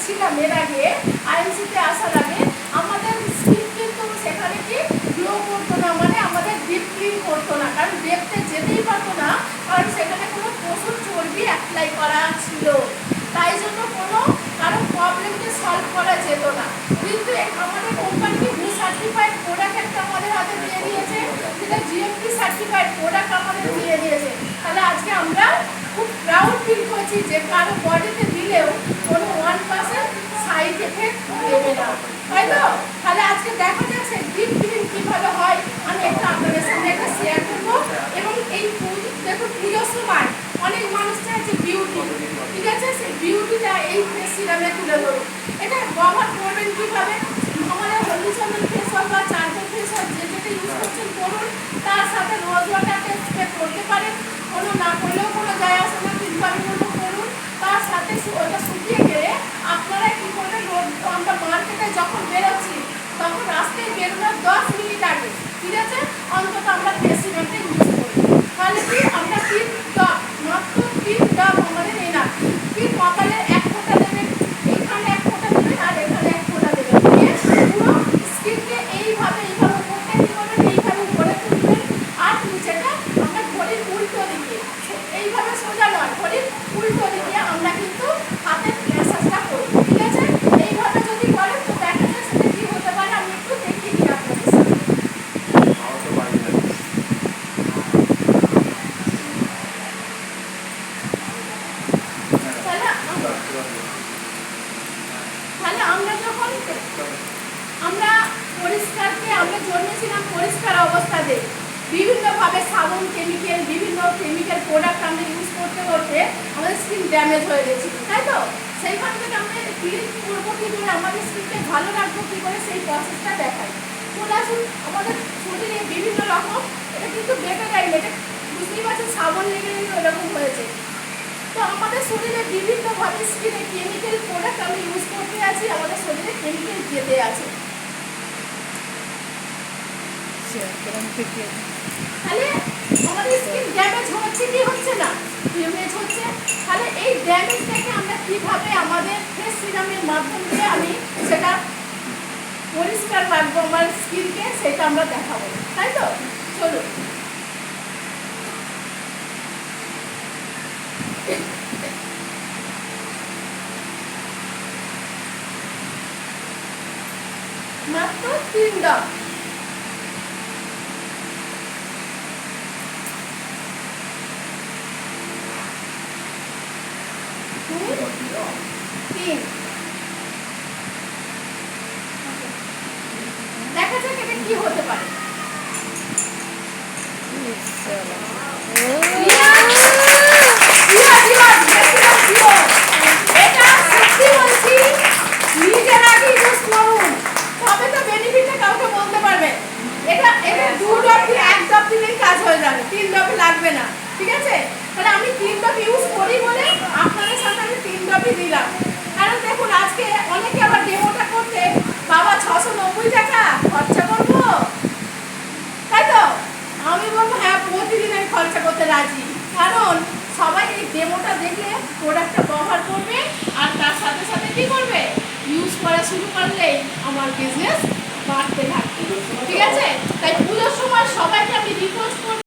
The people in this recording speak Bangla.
এসেছিলাম এর আগে আইএনসিতে আসার আগে, আমাদের স্কিন কিন্তু সেখানে কি গ্লো করতো না, মানে আমাদের ডিপ ক্লিন করতো না, কারণ ডেপতে যেতেই পারতো না, কারণ সেখানে কোনো প্রচুর চর্বি অ্যাপ্লাই করা ছিল, তাই জন্য কোনো কারো প্রবলেমকে সলভ করা যেত না। কিন্তু আমাদের কোম্পানি কি সার্টিফাইড প্রোডাক্ট একটা আমাদের হাতে দিয়ে দিয়েছে, যেটা জিএমপি সার্টিফাইড প্রোডাক্ট আমাদের দিয়ে দিয়েছে। তাহলে আজকে আমরা খুব প্রাউড ফিল করছি যে কারো বডিতে দিলেও কোনো 1% সাইড এফেক্ট দেবে না, তাই তো? তাহলে আজকে দেখা যাচ্ছে ডিপ ক্লিন কীভাবে হয় আমি একটু আপনাদের সামনে একটা শেয়ার করবো। এবং এই দেখুন পুজোর সময় অনেক মানুষ চাইছে বিউটি, ঠিক আছে, সেই বিউটিটা এই ফেস সিরামে তুলে ধরুন। এটা ব্যবহার করবেন কীভাবে? আমাদের হলদি চন্দন ফেস ওয়াশ বা চারকোল ফেস ওয়াশ যে যেটা ইউজ করছেন করুন, তার সাথে রোজ ওয়াটারটা স্প্রে করতে পারেন, কোনো না করলেও কোনো যায় আসে না, কিন্তু আমি বলবো করুন। তার সাথে ওটা শুকিয়ে গেলে আপনারা কী করবেন, আমরা মার্কেটে যখন বেরোচ্ছি তখন রাস্তায় বেরোনোর 10 মিনিট আগে, ঠিক আছে, অন্তত আমরা ফেস সিরামটা ইউজ করি। তাহলে কি আমরা 3 ড্রপ, মাত্র 3 ড্রপ আমাদের এনা, কি কপালে 1 ফোঁটা দেবেন, এখানে 1 ফোঁটা দেবেন, আর এখানে 1 ফোঁটা দেবেন, দিয়ে পুরো স্কিনকে এইভাবে উপরটা কী করবেন, এইভাবে উপরে তুলবেন, আর নিচেটা আমরা ঘড়ির উল্টো দিকে, এইভাবে সোজা নয়, ঘড়ির উল্টো দিকে আমরা কিন্তু হাতের ম্যাসাজটা করব, ঠিক আছে? এইভাবে যদি করেন তো দেখা যায় সেটা কী হতে পারে, আমি একটু দেখিয়ে দিই আপনাদের সাথে। তাহলে আমরা যখন আমরা পরিষ্কারকে আমরা জন্মেছিলাম পরিষ্কার অবস্থাতে, বিভিন্নভাবে সাবুন কেমিক্যাল বিভিন্ন কেমিক্যাল প্রোডাক্ট আমরা ইউজ করতে করতে আমাদের স্কিন ড্যামেজ হয়ে গেছিল, তাই তো? সেইখান থেকে আমরা ক্লিন করবো কী করে, আমাদের স্কিনকে ভালো রাখবো কী করে, সেই প্রসেসটা দেখাই। চলে আসুন, আমাদের শরীরে বিভিন্ন রকম, এটা কিন্তু ব্যাকটেরিয়া, এটা বুঝতেই পারছেন সাবুন লেগে এরকম হয়েছে। তো আমাদের শরীরে বিভিন্নভাবে স্কিনে কেমিক্যাল প্রোডাক্ট আমরা ইউজ করতে আছি, আমাদের শরীরে কেমিক্যাল যেতে আছে। তাহলে আমাদের স্কিন ড্যামেজ হচ্ছে কি হচ্ছে না, ড্যামেজ হচ্ছে। তাহলে এই ড্যামেজটাকে আমরা কিভাবে আমাদের ফেস সিরামের মাধ্যম দিয়ে আমি সেটা পরিষ্কার রাখবো আমার স্কিনকে, সেটা আমরা দেখাবো, তাই তো? চলুন। মাত্র 3 ড্রপ, দেখা যাক এটা কি হতে পারে। এটা সত্যি বলছি, নিজের আগে ইউজ করুন, তবে তো বেনিফিটটা কাউকে বলতে পারবে। এটা 2 ড্রপ দিয়ে 1 ড্রপ দিলেই কাজ হয়ে যাবে, 3 ড্রপ লাগবে না, ঠিক আছে? তাহলে আমি 3 ড্রপ ইউজ করি বলে আপনাদের সাথে আমি 3 ড্রপই দিলাম। কারণ দেখুন আজকে অনেকে আবার ডেমোটা করতে বাবা 690 টাকা খরচা করবো, তাই তো? আমি বলবো হ্যাঁ প্রতিদিন আমি খরচা করতে রাজি, কারণ সবাই এই ডেমোটা দেখে প্রোডাক্টটা ব্যবহার করবে, আর তার সাথে সাথে কী করবে, ইউজ করা শুরু করলেই আমার বিজনেস বাড়তে থাকবে, ঠিক আছে? তাই পুজোর সময় সবাইকে আমি